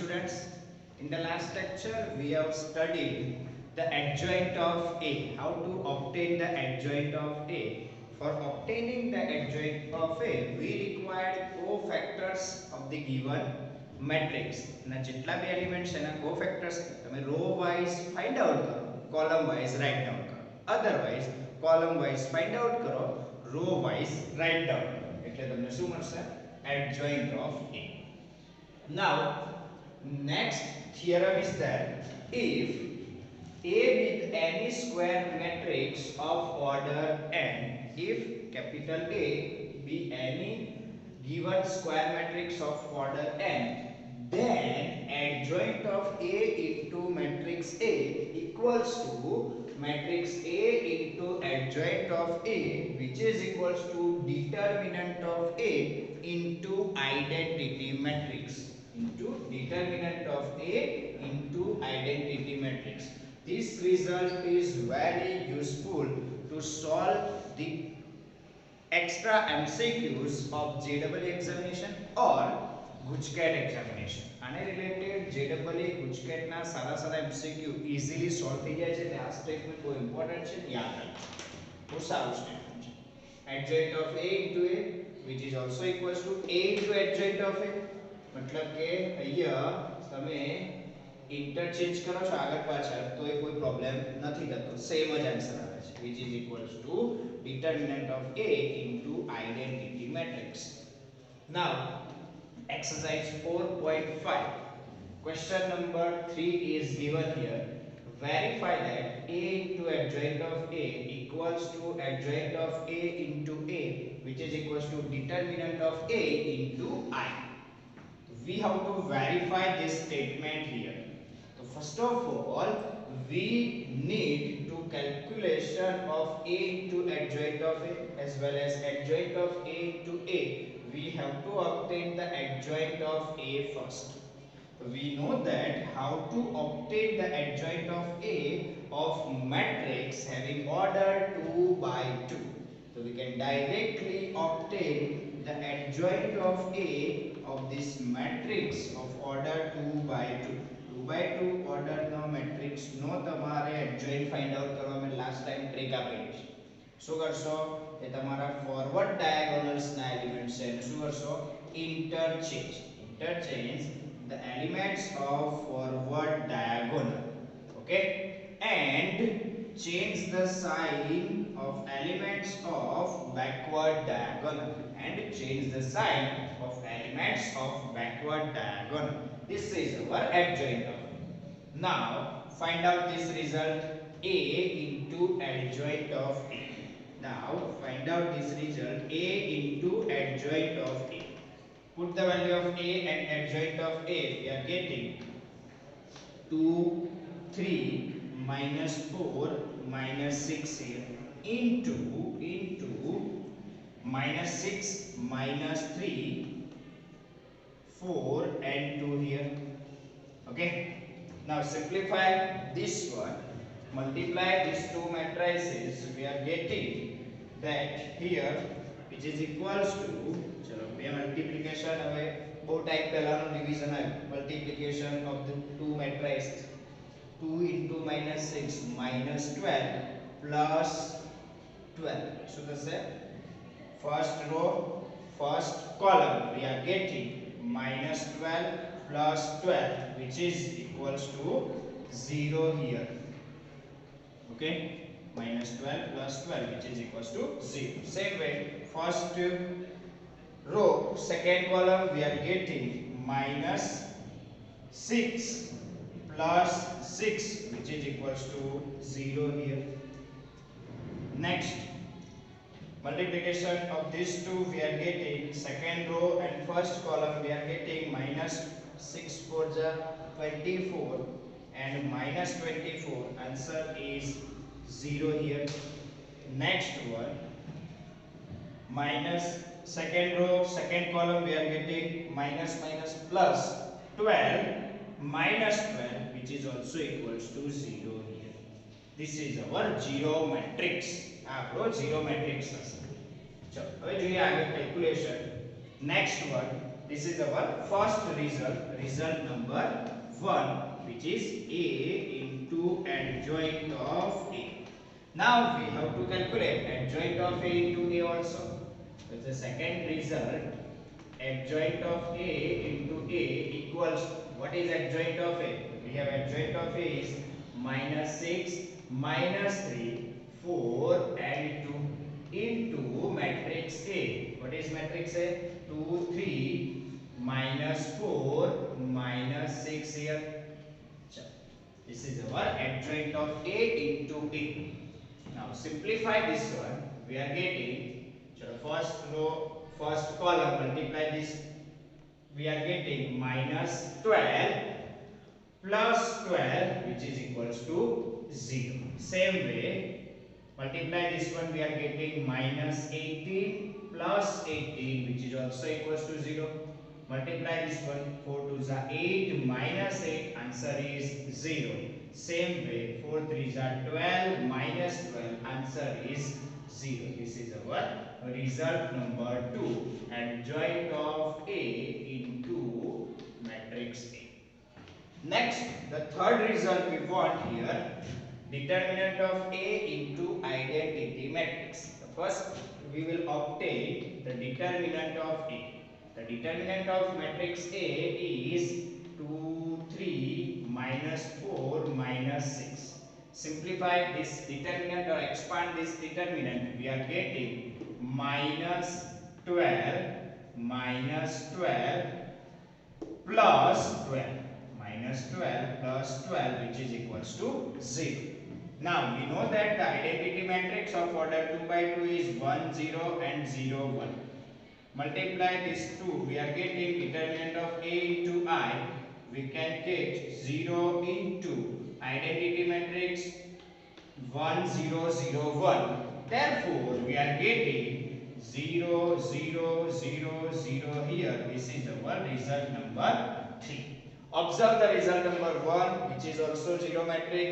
students. In the last lecture, we have studied the adjoint of A. How to obtain the adjoint of A. For obtaining the adjoint of A, we required cofactors of the given matrix. ના જેટલા બી element છે એના કોફેક્ટર્સ તમે row wise find out કરો, column wise write down કરો. Otherwise column wise find out કરો, row wise write down કરો. એટલે તમને શું મળશે? Adjoint of A. Now, next theorem is that if A with any square matrix of order n, if capital A be any given square matrix of order n, then adjoint of A into matrix A equals to matrix A into adjoint of A, which is equals to determinant of A into identity matrix, into determinant of A into identity matrix. This result is very useful to solve the extra MCQs of JEE examination or GUJCET examination. आने related JEE GUJCET ना सारा सारा MCQ easily solve થઈ જાય છે. આ statement બહુ important છે, યાદ રાખજો. બહુ સારું સ્ટેટમેન્ટ છે. adjoint of A into A which is also equals to A into adjoint of A. मतलब કે અહીંયા તમે इंटरचेंज કરો છો આગળ પાછળ તો એ કોઈ પ્રોબ્લેમ નથી થતો, સેમ જ આન્સર આવે છે, which is equals to determinant of A into identity matrix. Now exercise 4.5 question number 3 is given here. Verify that A into adjoint of A equals to adjoint of A into A, which is equals to determinant of A into I. We have to verify this statement here. So first of all, we need to calculation of A into adjoint of A as well as adjoint of A into A. We have to obtain the adjoint of A first. We know that how to obtain the adjoint of A of matrix having order 2 by 2. So we can directly obtain the adjoint of A of this matrix of order 2 by 2. 2 by 2 order no matrix no તમારે adjoint find out કરવા મેં last time trick આપેલી છે. શું કરશો? એ તમારા forward ડાયાગોનલ્સ ના elements છે એને શું કરશો? interchange the elements of forward diagonal, okay, and change the sign of elements of backward diagonal, and change the sign of elements of backward diagonal. This is our adjoint of. Now find out this result, A into adjoint of A. Now find out this result, A into adjoint of A. Put the value of A and adjoint of A. We are getting 2, 3 minus 4 minus 6 here into minus 6 minus 3 4 and 2 here. Okay. Now simplify this one. Multiply these two matrices. We are getting that here which is equals to, चलो બે multiplication હવે બહુ type પહેલાનો division આવ્યું. multiplication of the two matrices, 2 into minus 6 minus 12 plus 12. So that's it. First row, first column, we are getting minus 12 plus 12 which is equals to 0 here. Okay, minus 12 plus 12 which is equals to 0. Same way, first row, second column, we are getting minus 6 plus 6 which is equals to 0 here. Next, multiplication of these two, we are getting second row and first column, we are getting minus 6 4 24 and minus 24. Answer is 0 here. Next one, minus second row, second column, we are getting minus minus plus 12 minus 12 which is also equals to 0 here. This is our zero matrix. આપણો zero matrix હશે. ચલો હવે જોઈએ આગળ calculation. Next one, this is our first result number 1, which is A into adjoint of A. Now we have to calculate adjoint of A into A also. So the second result, adjoint of A into A equals, what is adjoint of A? We have adjoint of A is -6, -3, 4 and 2 into matrix A. What is matrix A? 2, 3, -4, -6 here. This is our adjoint of A into A. Now simplify this one. We are getting, first row, first column, multiply this. We are getting -12 plus 12, which is equals to 0. Same way, multiply this one. We are getting -18 plus 18, which is also equals to 0. Multiply this one. 4 2s are 8 minus 8. Answer is 0. Same way, 4 3s are 12 minus 12. Answer is 0. This is our result number 2. Adjoint of A into matrix A. Next, the third result we want here. Determinant of A into identity matrix. First, we will obtain the determinant of A. The determinant of matrix A is 2, 3, -4, -6. Simplify this determinant or expand this determinant. We are getting -12 plus 12. -12 plus 12, which is equals to 0. Now we know that the identity matrix of order 2 by 2 is 1, 0 and 0, 1. Multiply these two. We are getting determinant of A into I. We can get 0 into identity matrix 1, 0, 0, 1. Therefore, we are getting 0, 0, 0, 0 here. This is our result number 3. Observe the result number 1, which is also 0 matrix.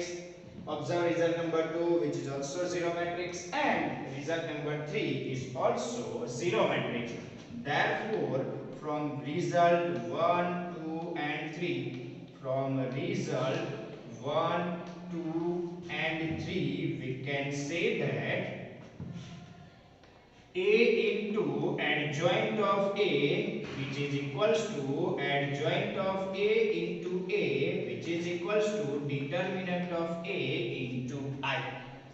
Observe result number 2, which is also 0 matrix, and result number 3 is also 0 matrix. Therefore, from result 1, 2 and 3, from result 1, 2 and 3, we can say that A into adjoint of A, which is equals to adjoint of A into A, which is equals to determinant of A into I.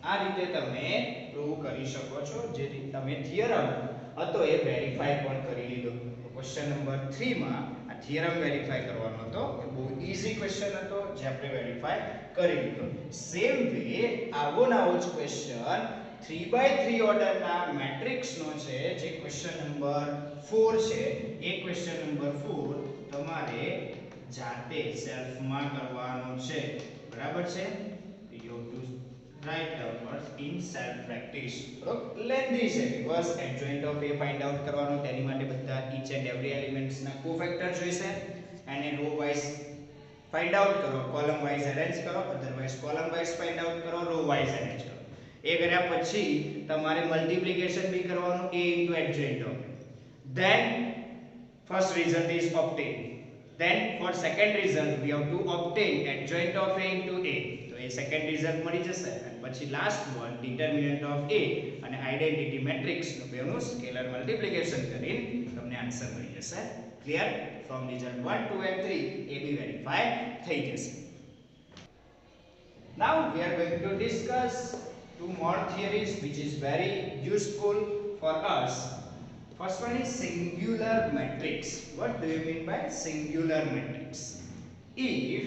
આ રીતે તમે prove કરી શકો છો. જે રીતે તમે theorem હતો એ વેરીફાઈ પણ કરી લીધો. ક્વેશ્ચન નંબર 3 માં આ થિયરમ વેરીફાઈ કરવાનો હતો. એ બહુ ઈઝી ક્વેશ્ચન હતો જે આપણે વેરીફાઈ કરી લીધો. સેમ વે આવો નાવો જ ક્વેશ્ચન 3 by 3 ઓર્ડર ના મેટ્રિક્સ નો છે, જે ક્વેશ્ચન નંબર 4 છે. એ ક્વેશ્ચન નંબર 4 તમારે જાતે સેલ્ફ માં કરવાનો છે. બરાબર છે? You have to write downwards in self practice. Lengthy છે because adjoint of A find out કરવાનો. તેની માટે બધા ઈચ એન્ડ એવરી એલિમેન્ટ્સ ના કોફેક્ટર જોઈશે અને રો વાઇઝ ફાઇન્ડ આઉટ કરો, કોલમ વાઇઝ અરેન્જ કરો, otherwise column wise find out કરો, રો વાઇઝ અરેન્જ કરો. એ કર્યા પછી તમારે મલ્ટીપ્લિકેશન બી કરવાનું A into adjoint of A. Then first result is obtained. Then for second result we have to obtain adjoint of A into A. તો એ second result મળી જશે. અને પછી last one determinant of A અને identity matrix નું બેનું scalar multiplication કરીને તમને આન્સર મળી જશે. ક્લિયર? From result 1, 2 and 3 એ બી વેરીફાઈ થઈ જશે. Now we are going to discuss two more theories which is very useful for us. First one is singular matrix. What do you mean by singular matrix? If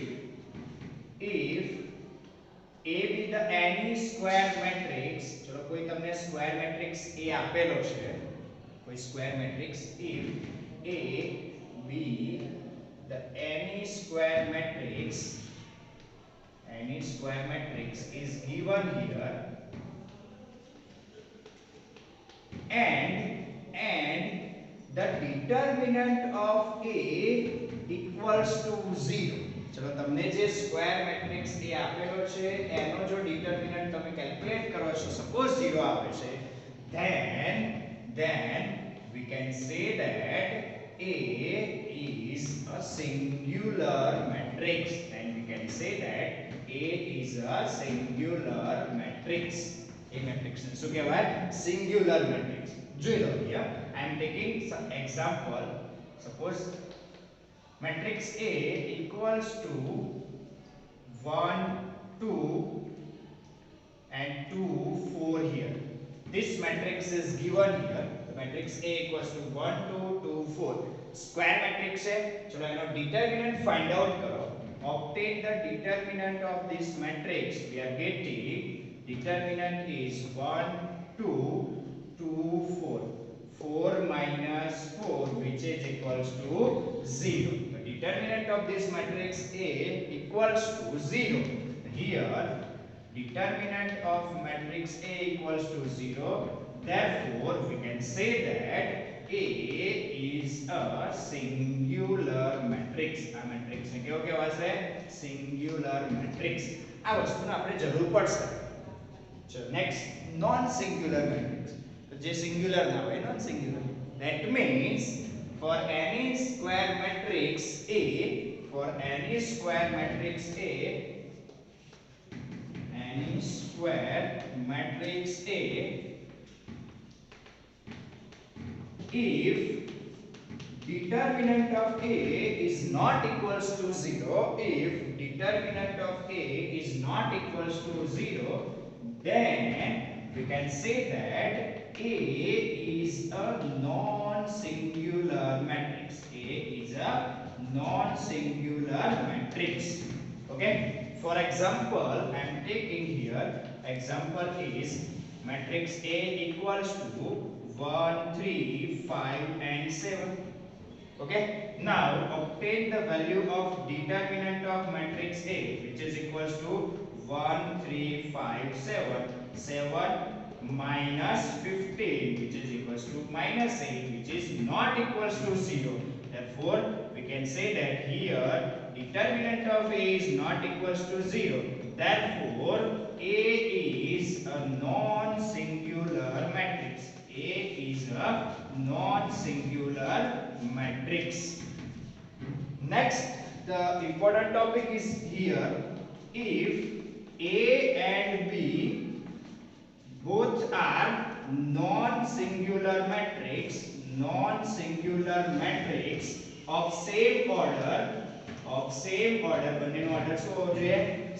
A be the any square matrix, ચલો કોઈ તમને square matrix A આપેલો છે, કોઈ square matrix, if A be the any square matrix is given here, and the determinant of A equals to 0. ચલો તમને જે square matrix એ આપેલો છે એનો જો ડિટરમિનન્ટ તમે કેલ્ક્યુલેટ કરો છો, સપોઝ 0 આવે છે, then we can say that A is a singular matrix, then we can say that A is a singular matrix. A matrix ને શું કહેવાય? Singular matrix. જોઈ લો here I am taking some example. Suppose matrix A equals to 1 2 and 2 4 here. This matrix is given here. The matrix A equals to 1 2 2 4. Square matrix है. चलो एनो determinant find out करो. Obtain the determinant of this matrix. We are getting determinant is 1 2 2 4. 4 minus 4 which is equals to 0. The determinant of this matrix A equals to 0. Here determinant of matrix A equals to 0. Therefore we can say that A is a singular matrix. આ matrix ને કેવો કહેવાશે? Singular matrix. આ વસ્તુને આપણે જરૂર પડશે. ચલો નેક્સ્ટ નોન સિંગ્યુલર મેટ્રિક્સ. તો જે સિંગ્યુલર ના હોય non singular. That means for any square matrix A, for any square matrix A, any square matrix A, if determinant of A is not equals to 0, if determinant of A is not equals to 0, then we can say that A is a non-singular matrix. A is a non-singular matrix. Okay? For example, I am taking here, example is matrix A equals to 1 3 5 and 7. Okay, now obtain the value of determinant of matrix A, which is equals to 1 3 5 7. 7 minus 15 which is equals to minus 8, which is not equals to 0. Therefore we can say that here determinant of A is not equals to 0. Therefore A is a non-singular matrix. A is a non-singular matrix. Next, the important topic is here. If A and B both are non-singular matrix of same order, બંનેનો order શું હોવો જોઈએ?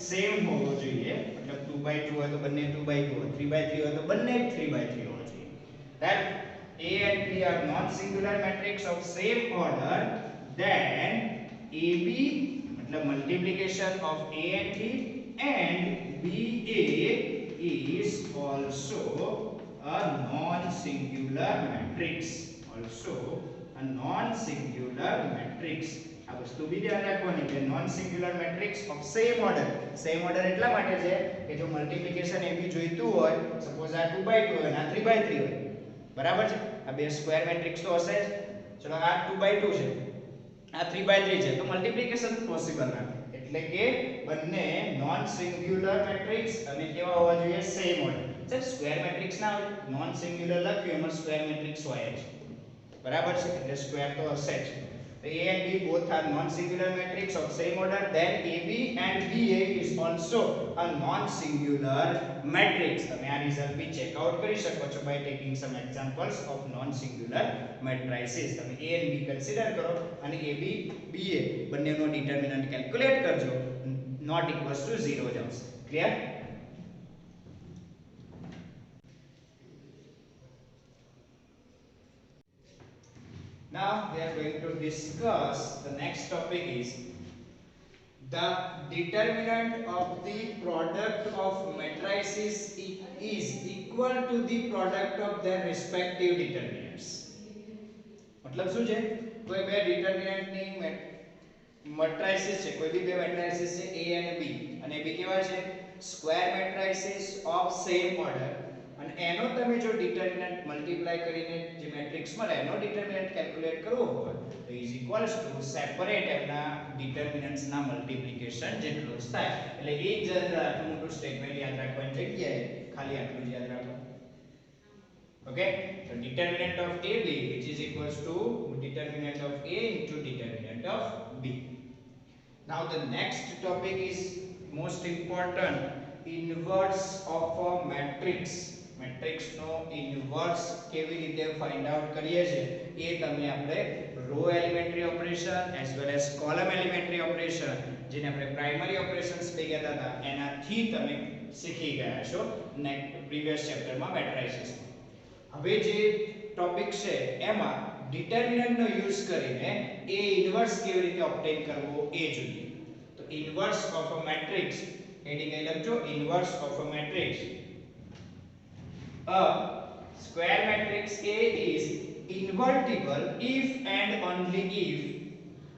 Same હોવો જોઈએ. મતલબ 2/2 હોય તો બંને 2/2 હોય, 3/3 હોય તો બંને 3/3 હોવો જોઈએ. That A and B are non-singular matrix of same order, then AB मतलब multiplication of A and B and BA is also a non-singular matrix. Also a non-singular matrix. આ વસ્તુ બી ધ્યાન રાખવાની કે non-singular matrix of same order. Same order એટલા માટે છે કે જો multiplication AB જોઈતું હોય, suppose આ 2/2 હોય અને આ 3/3 હોય. બરાબર છે? આ બે સ્ક્વેર મેટ્રિક્સ તો હશે જ. ચલો આ 2/2 છે, આ 3/3 છે, તો મલ્ટીપ્લિકેશન પોસિબલ ના થાય. એટલે કે બંને નોન સિંગ્યુલર મેટ્રિક્સ અને કેવા હોવા જોઈએ? Same order. Sir square matrix ના હોય, નોન સિંગ્યુલર લખ્યું એમાં સ્ક્વેર મેટ્રિક્સ હોય જ. બરાબર છે? એટલે સ્ક્વેર તો હશે જ. So A and B both are non-singular matrix of same order, then AB and BA is also a non-singular matrix. તમે આ રિઝલ્ટ બી ચેક આઉટ કરી શકો છો by taking some examples of non-singular matrices. તમે A and B consider કરો અને AB BA બંનેનો determinant calculate કરજો, not equals to 0 જ આવશે. Clear? Now we are going to discuss the next topic is the determinant of the product of matrices is equal to the product of their respective determinants. मतलब શું છે? કોઈ બે determinant ની matrices છે, કોઈ બી બે મેટ્રિસીસ છે A અને B, અને B કેવા છે? Square matrices of same order, અને એનો તમે જો ડિટર્મિનન્ટ મલ્ટીપ્લાય કરીને જે મેટ્રિક્સ મળે એનો ડિટર્મિનન્ટ કેલ્ક્યુલેટ કરવો હોય તો ઇઝ ઇક્વલ્સ ટુ સેપરેટ એના ડિટર્મિનન્ટ્સ ના મલ્ટીપ્લિકેશન જેટલું જ થાય. એટલે એ જ આટલું મોટું સ્ટેટમેન્ટ યાદ રાખવાની જગ્યાએ ખાલી આટલું જ યાદ રાખો. Okay, so determinant of AB, which is equals to determinant of A into determinant of B. Now the next topic is most important, inverse of a matrix. Matrix નો ઇન્વર્સ કેવી રીતે ફાઇન્ડ આઉટ કરીએ છીએ એ તમે આપણે row elementary operation as well as column elementary operation જેને આપણે પ્રાઇમરી ઓપરેશન્સ કહી ગયા હતા એનાથી તમે શીખી ગયા છો પ્રીવિયસ ચેપ્ટરમાં મેટ્રિસિસ. હવે જે ટોપિક છે એમાં ડિટર્મિનન્ટ નો યુઝ કરીને એ ઇન્વર્સ કેવી રીતે ઓબ્ટેન કરવો એ જોઈએ. તો inverse of a matrix heading અહીં લખજો, inverse of a matrix. A square matrix A is invertible if and only if.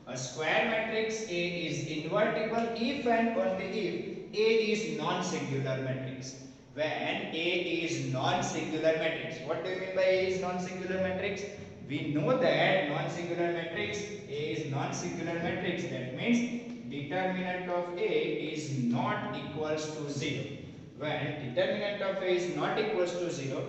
A square matrix A is invertible if and only if A is non-singular matrix. When A is non-singular matrix. What do you mean by A is non-singular matrix? We know that non-singular matrix A is non-singular matrix. That means determinant of A is not equals to 0. When determinant of A is not equals to 0,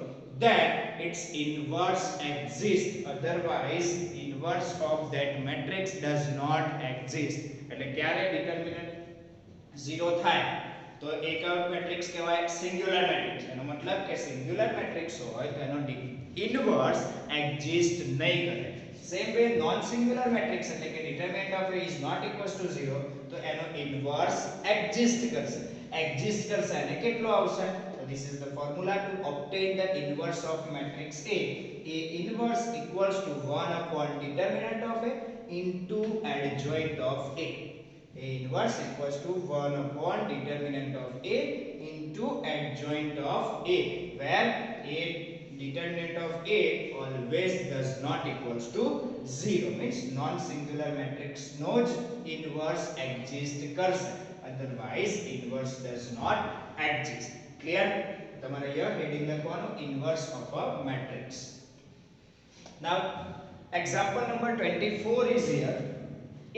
then its inverse exists. Otherwise, inverse of that matrix does not exist. એટલે ક્યારે determinant 0 થાય તો એક matrix કહેવાય singular matrix. એનો મતલબ કે singular matrix હોય તો એનો ઇન્વર્સ એક્ઝિસ્ટ નહીં કરે. Same way non singular matrix એટલે કે determinant of A is not equals to 0 તો એનો ઇન્વર્સ એક્ઝિસ્ટ કરશે. એક્ઝિસ્ટ કરશે અને કેટલો આવશે? So this is the formula to obtain the inverse of matrix A. A inverse equals to 1 upon determinant of A into adjoint of A. A inverse equals to 1 upon determinant of A into adjoint of A, where A determinant of A always does not equals to 0, means non singular matrix નો જ inverse exist કરશે. Otherwise inverse does not exist. Clear? તમારે here heading લખવાનું inverse of a matrix. Now example number 24 is here.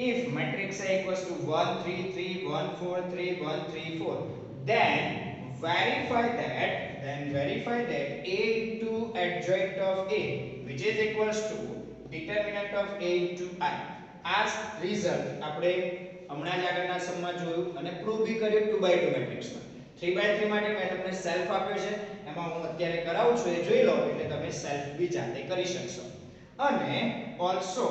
If matrix A equals to 1 3 3 1 4 3 1 3 4, then verify that A into adjoint of A, which is equals to determinant of A into I. As result આપણે હમણાં જ આગળના સમમાં જોયું અને prove બી કર્યું 2x2 મેટ્રિક્સમાં. 3x3 માટે મેં તમને સેલ્ફ આપ્યો છે, એમાં હું અત્યારે કરાવું છું, એ જોઈ લો એટલે તમે સેલ્ફ બી જાતે કરી શકશો. અને ઓલસો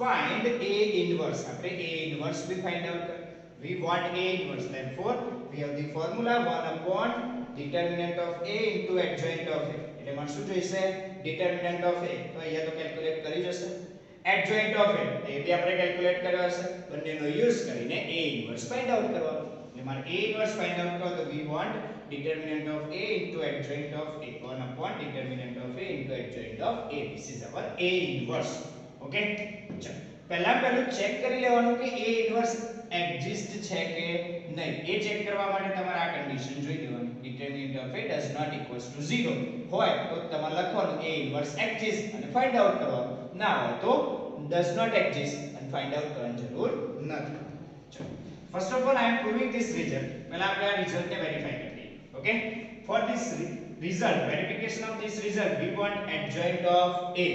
find A inverse. આપણે A inverse भी find out कर. We want A inverse. Therefore, we have the formula 1 upon determinant of A into adjoint of A. એટલે મારે શું જોઈશે? determinant of A. તો અહીંયા તો કેલ્ક્યુલેટ કરી જશે. adjoint of A એ બી આપણે કેલ્ક્યુલેટ કર્યો હશે. બંનેનો યુઝ કરીને A inverse find out કરવાનો. એટલે મારે A inverse find out કરો તો we want determinant of A into adjoint of A. 1 upon determinant of A into adjoint of A. This is our A inverse. Okay, ચલો પહેલું check કરી લેવાનું કે A ઇન્વર્સ એક્ઝિસ્ટ છે કે નહીં. એ ચેક કરવા માટે તમારે આ કન્ડિશન જોઈ લેવાની. determinant of A does not equals to 0 હોય તો તમારે લખવાનું A ઇન્વર્સ એક્ઝિસ્ટ અને ફાઇન્ડ આઉટ કરવાનું. ના હોય તો does not exist અને ફાઇન્ડ આઉટ કરવાની જરૂર નથી. ચલો first of all I am proving this result. પહેલા આપણે આ રિઝલ્ટને વેરીફાઈ કરી લઈએ. Okay, for this result, verification of this result, we want adjoint of A.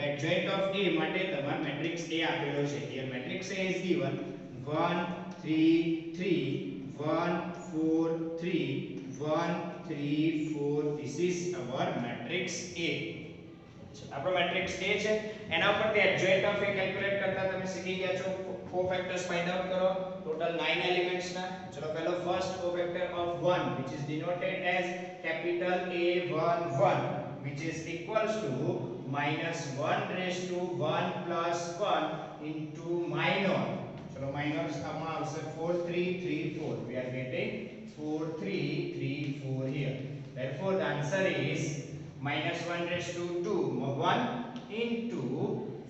Adjoint of A માટે તમાર matrix A આપેલો છે. Here matrix A is given 1 3 3 1 4 3 1 3 4. This is our matrix A. આપણો matrix A છે, એના ઉપરથી adjoint of A કેલ્ક્યુલેટ કરતા તમે શીખી ગયા છો. 4 factors find out કરો, total 9 elements ના. ચલો પહેલો first cofactor of 1, which is denoted as capital A11, which is equals to minus 1 raised to 1 plus 1 into minor. So minors આમાં આવશે 4 3 3 4. We are getting 4 3 3 4 here. Therefore the answer is minus 1 raised to 2 1 into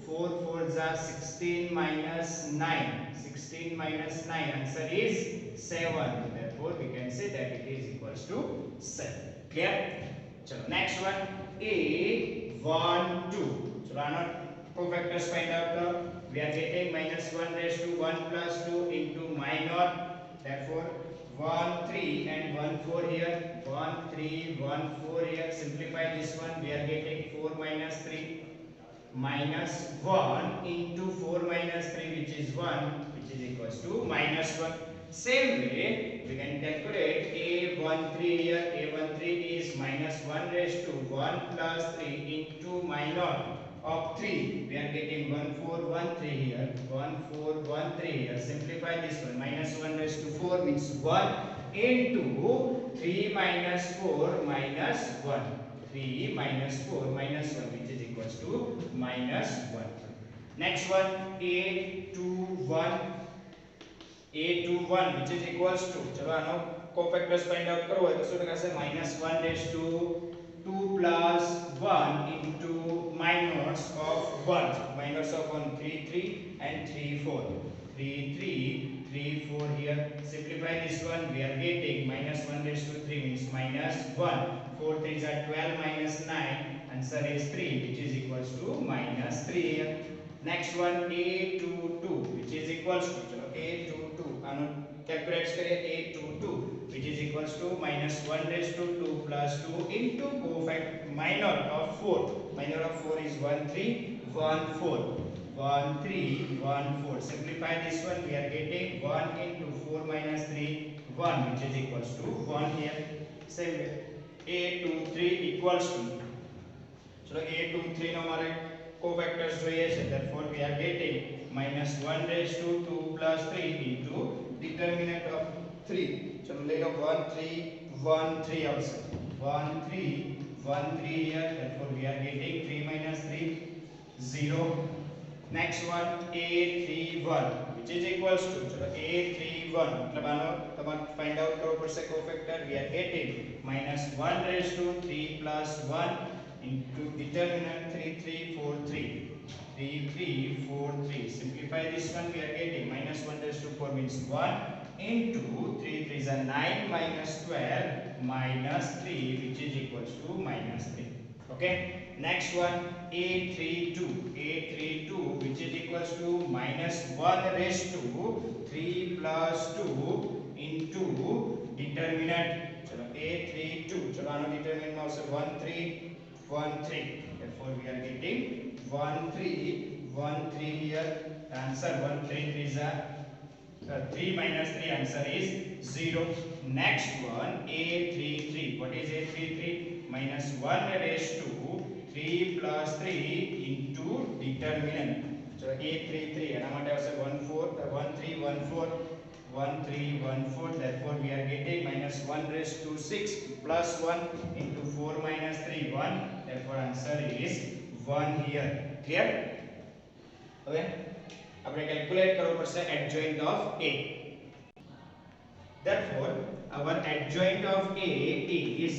4 4s are 16 minus 9. 16 minus 9, answer is 7. Therefore we can say that it is equals to 7. Clear? Chalo next one, A12. So our cofactors find out. We are getting minus 1 raised to 1 plus 2 into minor Therefore 1 3 and 1 4 here, 1 3 1 4 here. Simplify this one, we are getting 4 minus 3 minus 1 into 4 minus 3, which is 1, which is equals to minus 1. Same way we can calculate a13 here. A13 is minus 1 raised to 1 plus 3 into minus of 3. We are getting 1413 here, 1413 here. Simplify this one, minus 1 raised to 4 means 1 into 3 minus 4 minus 1. 3 minus 4 minus 1, which is equals to minus 1. Next one, a21 which is equals to, चलो आनो cofactors find out करो है तो શું લખાશે -1 raised to 2 plus 1 into minus of 1, minus of 1 3 3 and 3 4, 3 3 3 4 here. Simplify this one, we are getting -1 raised to 3 means minus 1, 4 3s are 12 minus 9, answer is 3, which is equals to minus 3 here. Next one, a22 which is equals to, चलो a22 આનો calculate કરીએ, a22 which is equals to -1 raised to 2 plus 2 into cofact minor of 4. Minor of 4 is 1 3 1 4, 1 3 1 4. Simplify this one, we are getting 1 into 4 minus 3 1, which is equals to 1 here. Same way a23 equals to, चलो a23 નો મારે કોફેક્ટર્સ જોઈએ છે. therefore we are getting -1 raised to 2 plus 3 into determinant of 3. चलो ले लो 1 3 1 3 આવશે, 1 3 1 3 here. therefore we are getting 3 minus 3 0. next one, a31 which is equals to, चलो a31 मतलब આનો તમારે ફાઇન્ડ આઉટ કરવો પડશે cofactor. we are getting -1 raised to 3 plus 1 into determinant 3 3 4 3, 3 3 4 3. Simplify this one, we are getting -1 raised to 4 means 1 into 3 3s are 9 minus 12 minus 3, which is equals to minus 3. Okay. Next one, a32 which is equals to -1 raised to 3 plus 2 into determinant, चलो a32, चलो आनो determinant में આવશે 1 3 1 3. therefore we are getting 1 3 1 3 here. the answer 1 3 3s are 3 minus 3, answer is 0. next one, a33, what is a33? -1 raised to 3 plus 3 into determinant, so a33 એના માટે આવશે 1 4 1 3 1 4 1 3 1 4. therefore we are getting -1 raised to 6 plus 1 into 4 minus 3 1. therefore answer is 1 here. clear? હવે આપણે calculate કરવું પડશે adjoint of a. therefore our adjoint of a is,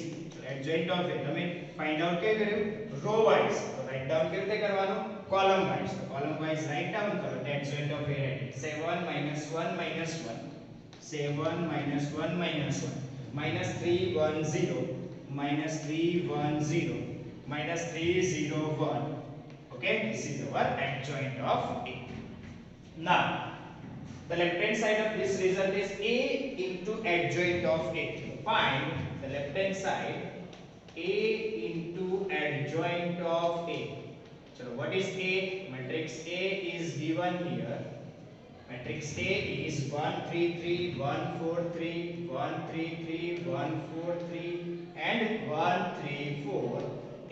adjoint of a તમે find out કે કર્યું row wise, તો write down કેવી રીતે કરવાનું, column wise. તો column wise write down કરો the adjoint of a. 7 minus 1 minus 1, 7 minus 1 minus 1, minus 3 1 0, minus 3 1 0, minus 3 0 1. okay, this is our adjoint of a. now the left hand side of this result is a into adjoint of a. find the left hand side, a into adjoint of a. so what is a? matrix A is given here. matrix A is 1 3 3 1 4 3 1 3 3 1 4 3 and 1 3 4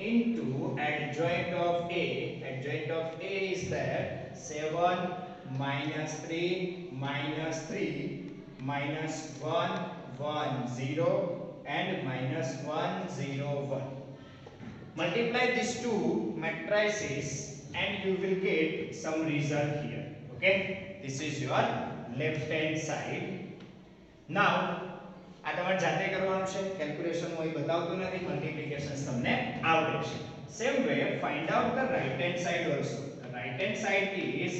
into adjoint of A. adjoint of A is that 7 minus 3 minus 3 minus 1 1 0 and minus 1 0 1. multiply these two matrices and you will get some result here. okay, this is your left hand side. now આ તમારે જાતે કરવાનું છે, calculation હું અહીં બતાવતો નથી, મલ્ટીપ્લિકેશન્સ તમને આવડે છે. Same way find out the right hand side also. The right hand side is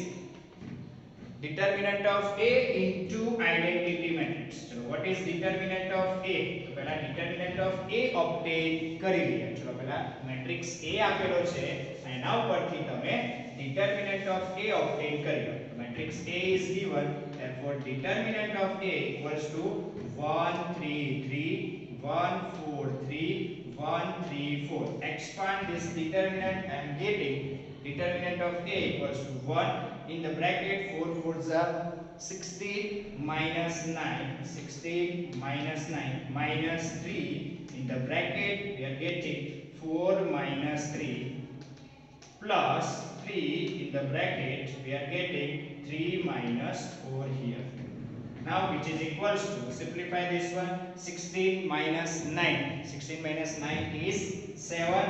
determinant of A into identity matrix. ચલો what is determinant of A? તો પહેલા determinant of A obtain કરી લઈએ. ચલો પહેલા મેટ્રિક્સ A આપેલો છે એના ઉપરથી તમે determinant of A obtain કરી લો. matrix A is given, therefore therefore determinant of A equals to 1 3 3 1 4 3 1 3 4. Expand this determinant. I am getting determinant of A equals to 1 in the bracket 4 4s are 16 minus 9, 16 minus 9 minus 3 in the bracket we are getting 4 minus 3 plus 3 in the bracket we are getting 3 minus 4 here. Now which is equals to, simplify this one, 16 minus 9, 16 minus 9 is 7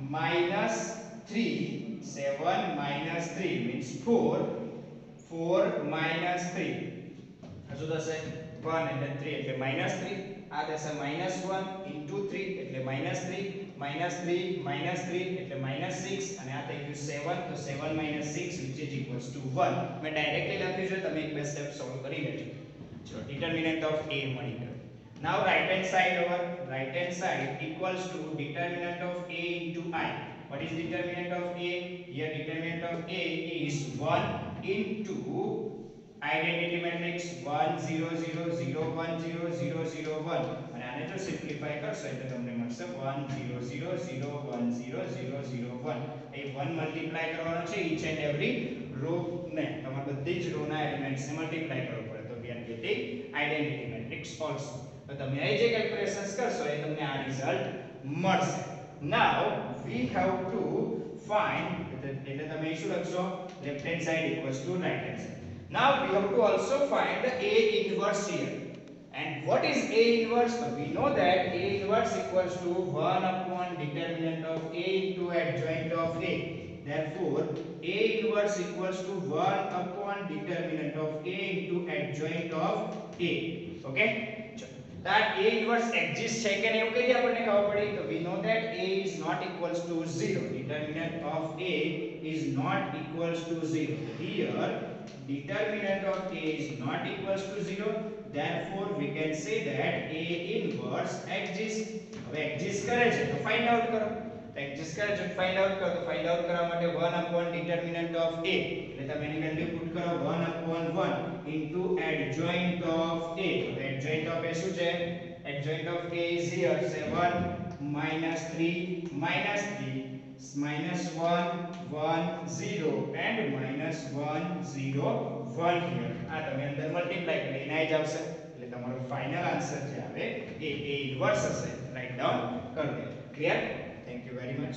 minus 3, 7 minus 3 means 4, 4 minus 3 હજુ થશે 1 એટલે 3 એટલે -3 આ થશે -1 into 3 એટલે -3 -3 -3 એટલે -6 અને આ થઈ ગયું 7 તો 7 6 which is equals to 1 મેં ડાયરેક્ટલી લખ્યું છે તમે એક બે સ્ટેપ સોલ્વ કરી લેજો ચલો determinant of A મળી ગયો now right hand side over right hand side equals to determinant of A into I. What is determinant of A? Here determinant of A is 1 into identity matrix 1 0 0 0 1 0 0 0 1 અને આને જો simplify કરશો એટલે તમને મળશે 1 0 0 0 1 0 0 0 1. એ 1 multiply કરવાનો છે each and every રો ને તમારે બધી જ રો ના એલિમેન્ટ્સ ને મલ્ટીપ્લાય કરવો પડે તો we are getting identity matrix also. તો તમે આ જે કેલ્ક્યુલેશન્સ કરશો એ તમને આ રિઝલ્ટ મળશે. Now we have to find એટલે તમે શું લખશો left hand side equals to right hand side. Now we have to also find the A inverse here. And what is A inverse? So we know that A inverse equals to 1 upon determinant of A into adjoint of A. Therefore A inverse equals to 1 upon determinant of A into adjoint of A. Okay? That A inverse exists છે કે નહીં એવું કઈ આપણને ખબર પડી તો we know that A is not equals to 0. Determinant of A is not equals to 0. Here determinant of A is not equals to 0. Therefore we can say that A inverse exists. હવે exist કરે છે તો find out કરો તો exist કરે છે find out કરો તો find out કરવા માટે 1 upon determinant of A એટલે તમે એની વેલ્યુ પુટ કરો 1 upon 1 into adjoint of A. Adjoint of A શું છે adjoint of A is here 7 minus 3 minus 3 minus 1 1 0 and minus 1 0 1 here. આ તમે અંદર મલ્ટીપ્લાય કરીને આવી જશે એટલે તમારો ફાઇનલ આન્સર જે આવે એ A ઇન્વર્સ હશે. રાઇટ ડાઉન કરી દો. Clear? Thank you very much.